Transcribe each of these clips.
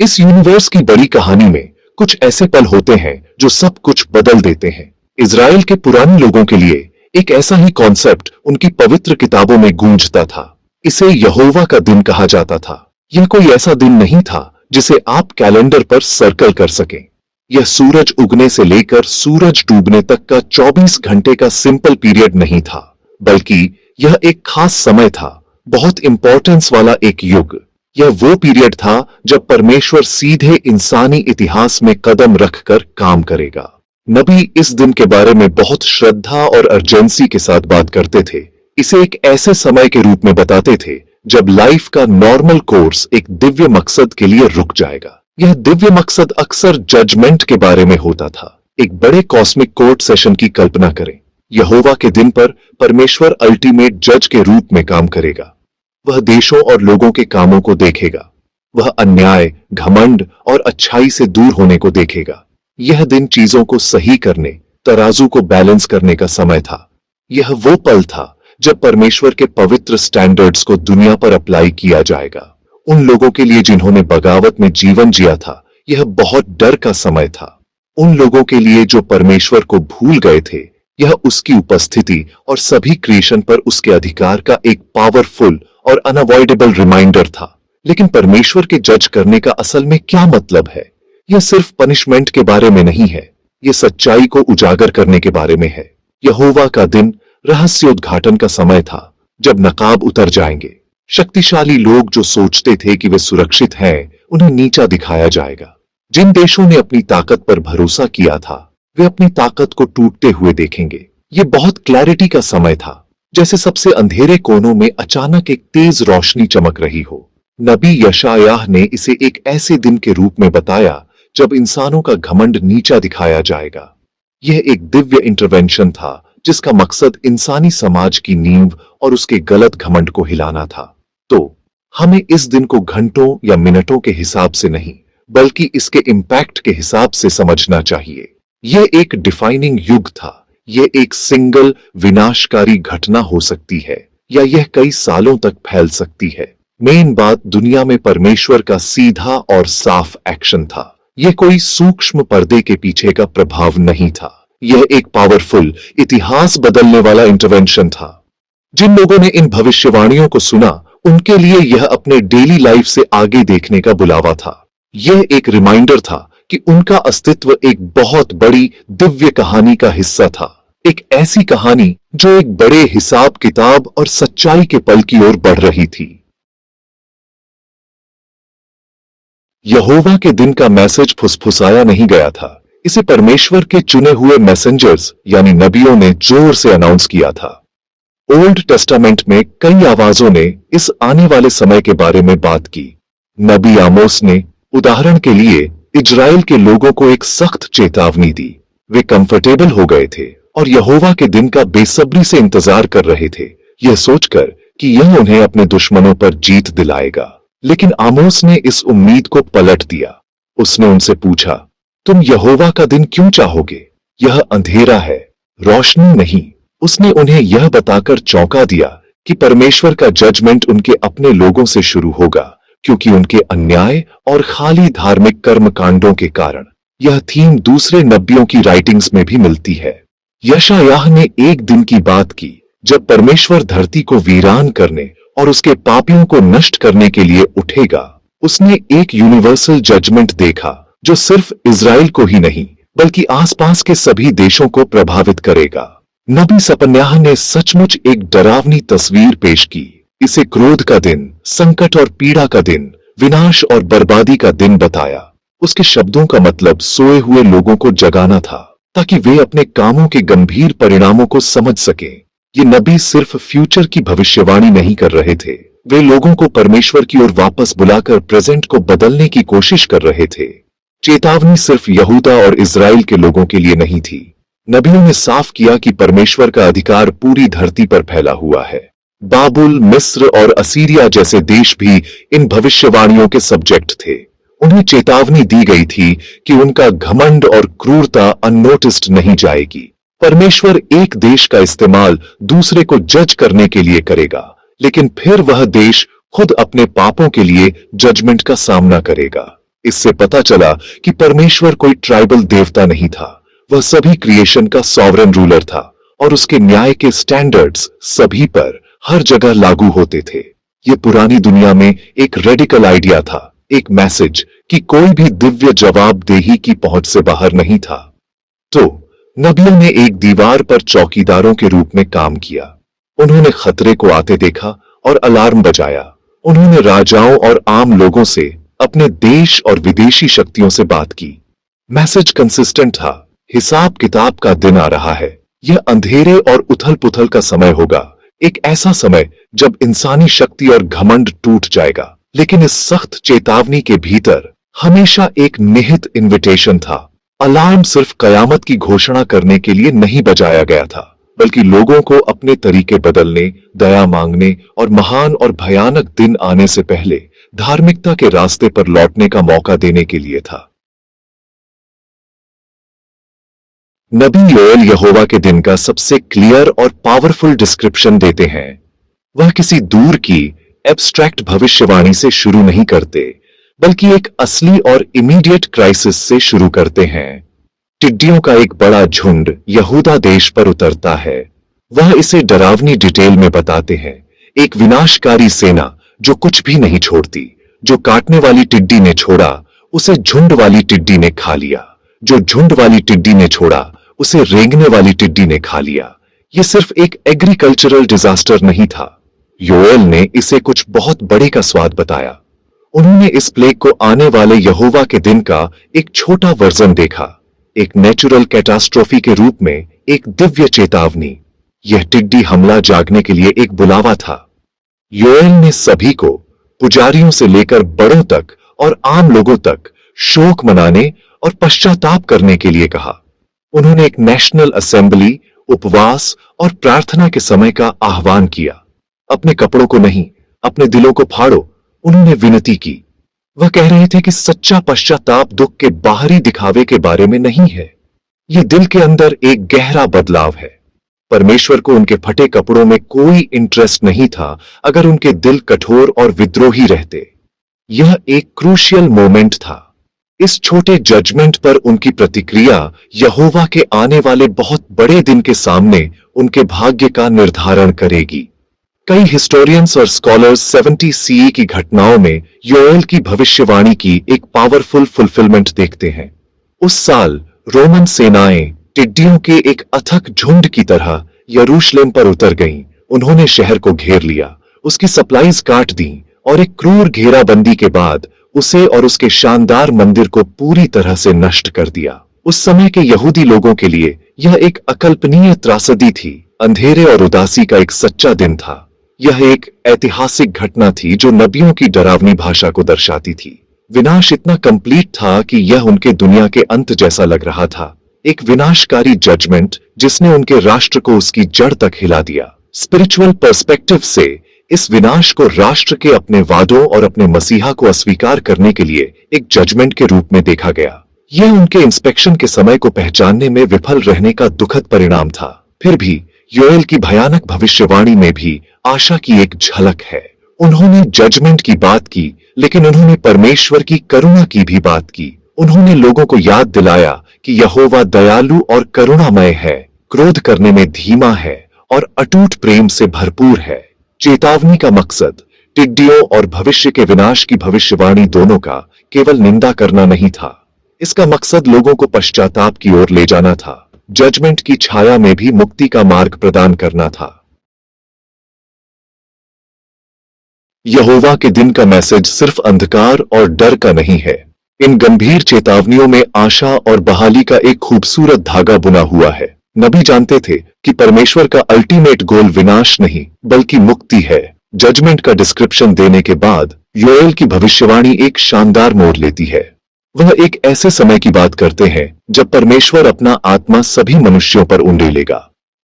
इस यूनिवर्स की बड़ी कहानी में कुछ ऐसे पल होते हैं जो सब कुछ बदल देते हैं। इज़राइल के पुराने लोगों के लिए एक ऐसा ही कॉन्सेप्ट उनकी पवित्र किताबों में गूंजता था। इसे यहोवा का दिन कहा जाता था। यह कोई ऐसा दिन नहीं था जिसे आप कैलेंडर पर सर्कल कर सकें। यह सूरज उगने से लेकर सूरज डूबने तक का 24 घंटे का सिंपल पीरियड नहीं था, बल्कि यह एक खास समय था, बहुत इंपॉर्टेंस वाला एक युग। यह वो पीरियड था जब परमेश्वर सीधे इंसानी इतिहास में कदम रखकर काम करेगा। नबी इस दिन के बारे में बहुत श्रद्धा और अर्जेंसी के साथ बात करते थे। इसे एक ऐसे समय के रूप में बताते थे जब लाइफ का नॉर्मल कोर्स एक दिव्य मकसद के लिए रुक जाएगा। यह दिव्य मकसद अक्सर जजमेंट के बारे में होता था। एक बड़े कॉस्मिक कोर्ट सेशन की कल्पना करें। यहोवा के दिन पर परमेश्वर अल्टीमेट जज के रूप में काम करेगा। वह देशों और लोगों के कामों को देखेगा। वह अन्याय, घमंड और अच्छाई से दूर होने को देखेगा। यह दिन चीजों को सही करने, तराजू को बैलेंस करने का समय था। यह वो पल था जब परमेश्वर के पवित्र स्टैंडर्ड्स को दुनिया पर अप्लाई किया जाएगा। उन लोगों के लिए जिन्होंने बगावत में जीवन जिया था, यह बहुत डर का समय था। उन लोगों के लिए जो परमेश्वर को भूल गए थे, यह उसकी उपस्थिति और सभी क्रिएशन पर उसके अधिकार का एक पावरफुल और अनअवॉइडेबल रिमाइंडर था। लेकिन परमेश्वर के जज करने का असल में क्या मतलब है? यह सिर्फ पनिशमेंट के बारे में नहीं है, यह सच्चाई को उजागर करने के बारे में है। यहोवा का दिन रहस्योद्घाटन का समय था, जब नकाब उतर जाएंगे। शक्तिशाली लोग जो सोचते थे कि वे सुरक्षित हैं, उन्हें नीचा दिखाया जाएगा। जिन देशों ने अपनी ताकत पर भरोसा किया था, वे अपनी ताकत को टूटते हुए देखेंगे। ये बहुत क्लैरिटी का समय था, जैसे सबसे अंधेरे कोनों में अचानक एक तेज रोशनी चमक रही हो। नबी यशायाह ने इसे एक ऐसे दिन के रूप में बताया जब इंसानों का घमंड नीचा दिखाया जाएगा। यह एक दिव्य इंटरवेंशन था जिसका मकसद इंसानी समाज की नींव और उसके गलत घमंड को हिलाना था। तो हमें इस दिन को घंटों या मिनटों के हिसाब से नहीं, बल्कि इसके इम्पैक्ट के हिसाब से समझना चाहिए। यह एक डिफाइनिंग युग था। यह एक सिंगल विनाशकारी घटना हो सकती है, या यह कई सालों तक फैल सकती है। मेन बात दुनिया में परमेश्वर का सीधा और साफ एक्शन था। यह कोई सूक्ष्म पर्दे के पीछे का प्रभाव नहीं था। यह एक पावरफुल, इतिहास बदलने वाला इंटरवेंशन था। जिन लोगों ने इन भविष्यवाणियों को सुना, उनके लिए यह अपने डेली लाइफ से आगे देखने का बुलावा था। यह एक रिमाइंडर था कि उनका अस्तित्व एक बहुत बड़ी दिव्य कहानी का हिस्सा था। एक ऐसी कहानी जो एक बड़े हिसाब किताब और सच्चाई के पल की ओर बढ़ रही थी। यहोवा के दिन का मैसेज फुसफुसाया नहीं गया था। इसे परमेश्वर के चुने हुए मैसेंजर्स यानी नबियों ने जोर से अनाउंस किया था। ओल्ड टेस्टामेंट में कई आवाजों ने इस आने वाले समय के बारे में बात की। नबी आमोस ने उदाहरण के लिए इजराइल के लोगों को एक सख्त चेतावनी दी। वे कंफर्टेबल हो गए थे और यहोवा के दिन का बेसब्री से इंतजार कर रहे थे, यह सोचकर कि यह उन्हें अपने दुश्मनों पर जीत दिलाएगा। लेकिन आमोस ने इस उम्मीद को पलट दिया। उसने उनसे पूछा, तुम यहोवा का दिन क्यों चाहोगे? यह अंधेरा है, रोशनी नहीं। उसने उन्हें यह बताकर चौंका दिया कि परमेश्वर का जजमेंट उनके अपने लोगों से शुरू होगा, क्योंकि उनके अन्याय और खाली धार्मिक कर्मकांडों के कारण। यह थीम दूसरे नबियों की राइटिंग्स में भी मिलती है। यशायाह ने एक दिन की बात की जब परमेश्वर धरती को वीरान करने और उसके पापियों को नष्ट करने के लिए उठेगा। उसने एक यूनिवर्सल जजमेंट देखा जो सिर्फ इजराइल को ही नहीं, बल्कि आसपास के सभी देशों को प्रभावित करेगा। नबी सपन्याह ने सचमुच एक डरावनी तस्वीर पेश की। इसे क्रोध का दिन, संकट और पीड़ा का दिन, विनाश और बर्बादी का दिन बताया। उसके शब्दों का मतलब सोए हुए लोगों को जगाना था, ताकि वे अपने कामों के गंभीर परिणामों को समझ सकें। ये नबी सिर्फ फ्यूचर की भविष्यवाणी नहीं कर रहे थे, वे लोगों को परमेश्वर की ओर वापस बुलाकर प्रेजेंट को बदलने की कोशिश कर रहे थे। चेतावनी सिर्फ यहूदा और इजराइल के लोगों के लिए नहीं थी। नबियों ने साफ किया कि परमेश्वर का अधिकार पूरी धरती पर फैला हुआ है। बाबुल, मिस्र और असीरिया जैसे देश भी इन भविष्यवाणियों के सब्जेक्ट थे। उन्हें चेतावनी दी गई थी कि उनका घमंड और क्रूरता अननोटिस्ड नहीं जाएगी। परमेश्वर एक देश का इस्तेमाल दूसरे को जज करने के लिए करेगा, लेकिन फिर वह देश खुद अपने पापों के लिए जजमेंट का सामना करेगा। इससे पता चला कि परमेश्वर कोई ट्राइबल देवता नहीं था, वह सभी क्रिएशन का सॉवरेन रूलर था और उसके न्याय के स्टैंडर्ड्स सभी पर हर जगह लागू होते थे। ये पुरानी दुनिया में एक रेडिकल आइडिया था, एक मैसेज कि कोई भी दिव्य जवाबदेही की पहुंच से बाहर नहीं था। तो नबियों ने एक दीवार पर चौकीदारों के रूप में काम किया। उन्होंने खतरे को आते देखा और अलार्म बजाया। उन्होंने राजाओं और आम लोगों से, अपने देश और विदेशी शक्तियों से बात की। मैसेज कंसिस्टेंट था, हिसाब किताब का दिन आ रहा है। यह अंधेरे और उथल पुथल का समय होगा, एक ऐसा समय जब इंसानी शक्ति और घमंड टूट जाएगा। लेकिन इस सख्त चेतावनी के भीतर हमेशा एक निहित इन्विटेशन था। अलार्म सिर्फ कयामत की घोषणा करने के लिए नहीं बजाया गया था, बल्कि लोगों को अपने तरीके बदलने, दया मांगने और महान और भयानक दिन आने से पहले धार्मिकता के रास्ते पर लौटने का मौका देने के लिए था। नबी योएल यहोवा के दिन का सबसे क्लियर और पावरफुल डिस्क्रिप्शन देते हैं। वह किसी दूर की एब्स्ट्रैक्ट भविष्यवाणी से शुरू नहीं करते, बल्कि एक असली और इमीडिएट क्राइसिस से शुरू करते हैं। टिड्डियों का एक बड़ा झुंड यहूदा देश पर उतरता है। वह इसे डरावनी डिटेल में बताते हैं। एक विनाशकारी सेना जो कुछ भी नहीं छोड़ती। जो काटने वाली टिड्डी ने छोड़ा, उसे झुंड वाली टिड्डी ने खा लिया। जो झुंड वाली टिड्डी ने छोड़ा, उसे रेंगने वाली टिड्डी ने खा लिया। यह सिर्फ एक एग्रीकल्चरल डिजास्टर नहीं था, योएल ने इसे कुछ बहुत बड़े का स्वाद बताया। उन्होंने इस प्लेग को आने वाले यहोवा के दिन का एक छोटा वर्जन देखा, एक नेचुरल कैटास्ट्रोफी के रूप में, एक दिव्य चेतावनी। यह टिड्डी हमला जागने के लिए एक बुलावा था। योएल ने सभी को, पुजारियों से लेकर बड़ों तक और आम लोगों तक, शोक मनाने और पश्चाताप करने के लिए कहा। उन्होंने एक नेशनल असेंबली, उपवास और प्रार्थना के समय का आह्वान किया। अपने कपड़ों को नहीं, अपने दिलों को फाड़ो, उन्होंने विनती की। वह कह रहे थे कि सच्चा पश्चाताप दुख के बाहरी दिखावे के बारे में नहीं है, यह दिल के अंदर एक गहरा बदलाव है। परमेश्वर को उनके फटे कपड़ों में कोई इंटरेस्ट नहीं था अगर उनके दिल कठोर और विद्रोही रहते। यह एक क्रूशियल मोमेंट था। इस छोटे जजमेंट पर उनकी प्रतिक्रिया यहोवा के आने वाले बहुत बड़े दिन के सामने उनके भाग्य का निर्धारण करेगी। कई हिस्टोरियंस और स्कॉलर्स 70 सीई की घटनाओं में योएल की भविष्यवाणी की एक पावरफुल फुलफिलमेंट देखते हैं। उस साल रोमन सेनाएं टिड्डियों के एक अथक झुंड की तरह यरूशलेम पर उतर गईं। उन्होंने शहर को घेर लिया, उसकी सप्लाईज काट दी और एक क्रूर घेराबंदी के बाद उसे और उसके शानदार मंदिर को पूरी तरह से नष्ट कर दिया। उस समय के यहूदी लोगों के लिए यह एक अकल्पनीय त्रासदी थी, अंधेरे और उदासी का एक सच्चा दिन था। यह एक ऐतिहासिक घटना थी जो नबियों की डरावनी भाषा को दर्शाती थी। विनाश इतना कंप्लीट था कि यह उनके दुनिया के अंत जैसा लग रहा था, एक विनाशकारी जजमेंट जिसने उनके राष्ट्र को उसकी जड़ तक हिला दिया। स्पिरिचुअल पर्सपेक्टिव से इस विनाश को राष्ट्र के अपने वादों और अपने मसीहा को अस्वीकार करने के लिए एक जजमेंट के रूप में देखा गया। यह उनके इंस्पेक्शन के समय को पहचानने में विफल रहने का दुखद परिणाम था। फिर भी योएल की भयानक भविष्यवाणी में भी आशा की एक झलक है। उन्होंने जजमेंट की बात की, लेकिन उन्होंने परमेश्वर की करुणा की भी बात की। उन्होंने लोगों को याद दिलाया कि यहोवा दयालु और करुणामय है, क्रोध करने में धीमा है और अटूट प्रेम से भरपूर है। चेतावनी का मकसद टिड्डियों और भविष्य के विनाश की भविष्यवाणी दोनों का केवल निंदा करना नहीं था। इसका मकसद लोगों को पश्चाताप की ओर ले जाना था, जजमेंट की छाया में भी मुक्ति का मार्ग प्रदान करना था। यहोवा के दिन का मैसेज सिर्फ अंधकार और डर का नहीं है। इन गंभीर चेतावनियों में आशा और बहाली का एक खूबसूरत धागा बुना हुआ है। नबी जानते थे कि परमेश्वर का अल्टीमेट गोल विनाश नहीं बल्कि मुक्ति है। जजमेंट का डिस्क्रिप्शन देने के बाद योएल की भविष्यवाणी एक शानदार मोड़ लेती है। वह एक ऐसे समय की बात करते हैं जब परमेश्वर अपना आत्मा सभी मनुष्यों पर उंडेलेगा।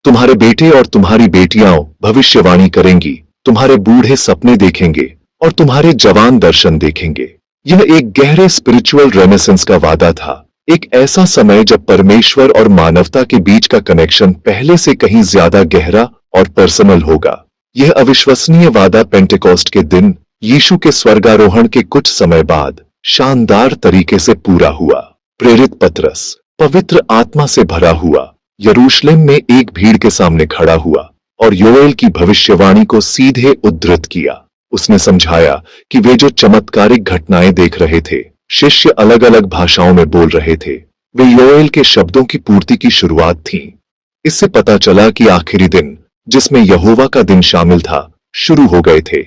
तुम्हारे बेटे और तुम्हारी बेटियां भविष्यवाणी करेंगी, तुम्हारे बूढ़े सपने देखेंगे और तुम्हारे जवान दर्शन देखेंगे। यह एक गहरे स्पिरिचुअल रेनेसेंस का वादा था, एक ऐसा समय जब परमेश्वर और मानवता के बीच का कनेक्शन पहले से कहीं ज्यादा गहरा और पर्सनल होगा। यह अविश्वसनीय वादा पेंटेकोस्ट के दिन, यीशु के स्वर्गारोहण के कुछ समय बाद, शानदार तरीके से पूरा हुआ। प्रेरित पतरस पवित्र आत्मा से भरा हुआ यरूशलेम में एक भीड़ के सामने खड़ा हुआ और योएल की भविष्यवाणी को सीधे उद्धृत किया। उसने समझाया कि वे जो चमत्कारिक घटनाएं देख रहे थे, शिष्य अलग अलग भाषाओं में बोल रहे थे, वे योएल के शब्दों की पूर्ति की शुरुआत थी। इससे पता चला कि आखिरी दिन, जिसमें यहोवा का दिन शामिल था, शुरू हो गए थे।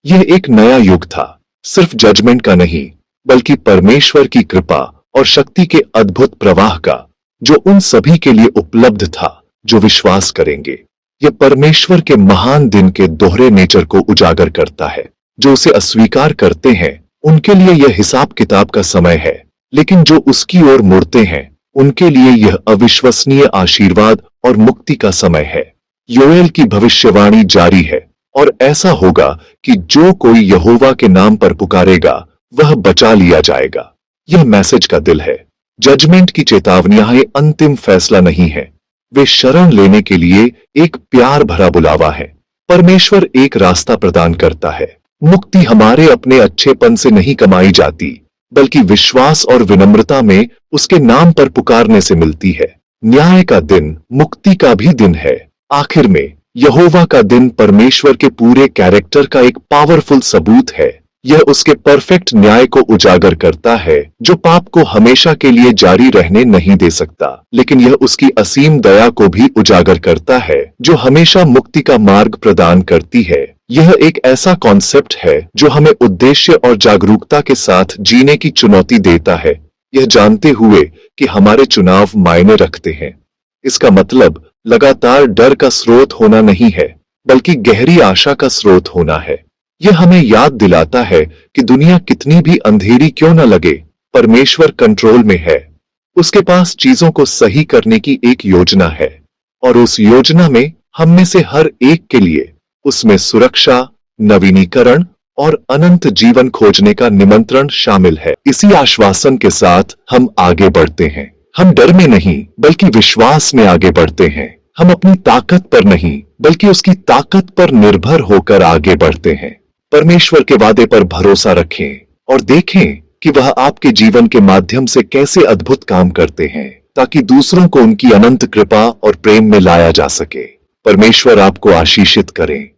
यह एक नया युग था, सिर्फ जजमेंट का नहीं, बल्कि परमेश्वर की कृपा और शक्ति के अद्भुत प्रवाह का, जो उन सभी के लिए उपलब्ध था जो विश्वास करेंगे। यह परमेश्वर के महान दिन के दोहरे नेचर को उजागर करता है। जो उसे अस्वीकार करते हैं उनके लिए यह हिसाब किताब का समय है, लेकिन जो उसकी ओर मुड़ते हैं उनके लिए यह अविश्वसनीय आशीर्वाद और मुक्ति का समय है। योएल की भविष्यवाणी जारी है और ऐसा होगा कि जो कोई यहोवा के नाम पर पुकारेगा वह बचा लिया जाएगा। यह मैसेज का दिल है। जजमेंट की चेतावनियां ये अंतिम फैसला नहीं है, वे शरण लेने के लिए एक प्यार भरा बुलावा है। परमेश्वर एक रास्ता प्रदान करता है। मुक्ति हमारे अपने अच्छेपन से नहीं कमाई जाती, बल्कि विश्वास और विनम्रता में उसके नाम पर पुकारने से मिलती है। न्याय का दिन मुक्ति का भी दिन है। आखिर में यहोवा का दिन परमेश्वर के पूरे कैरेक्टर का एक पावरफुल सबूत है। यह उसके परफेक्ट न्याय को उजागर करता है, जो पाप को हमेशा के लिए जारी रहने नहीं दे सकता, लेकिन यह उसकी असीम दया को भी उजागर करता है, जो हमेशा मुक्ति का मार्ग प्रदान करती है। यह एक ऐसा कॉन्सेप्ट है जो हमें उद्देश्य और जागरूकता के साथ जीने की चुनौती देता है, यह जानते हुए कि हमारे चुनाव मायने रखते हैं। इसका मतलब लगातार डर का स्रोत होना नहीं है, बल्कि गहरी आशा का स्रोत होना है। यह हमें याद दिलाता है कि दुनिया कितनी भी अंधेरी क्यों न लगे, परमेश्वर कंट्रोल में है। उसके पास चीजों को सही करने की एक योजना है, और उस योजना में हम में से हर एक के लिए उसमें सुरक्षा, नवीनीकरण और अनंत जीवन खोजने का निमंत्रण शामिल है। इसी आश्वासन के साथ हम आगे बढ़ते हैं। हम डर में नहीं, बल्कि विश्वास में आगे बढ़ते हैं। हम अपनी ताकत पर नहीं, बल्कि उसकी ताकत पर निर्भर होकर आगे बढ़ते हैं। परमेश्वर के वादे पर भरोसा रखें और देखें कि वह आपके जीवन के माध्यम से कैसे अद्भुत काम करते हैं, ताकि दूसरों को उनकी अनंत कृपा और प्रेम में लाया जा सके। परमेश्वर आपको आशीषित करें।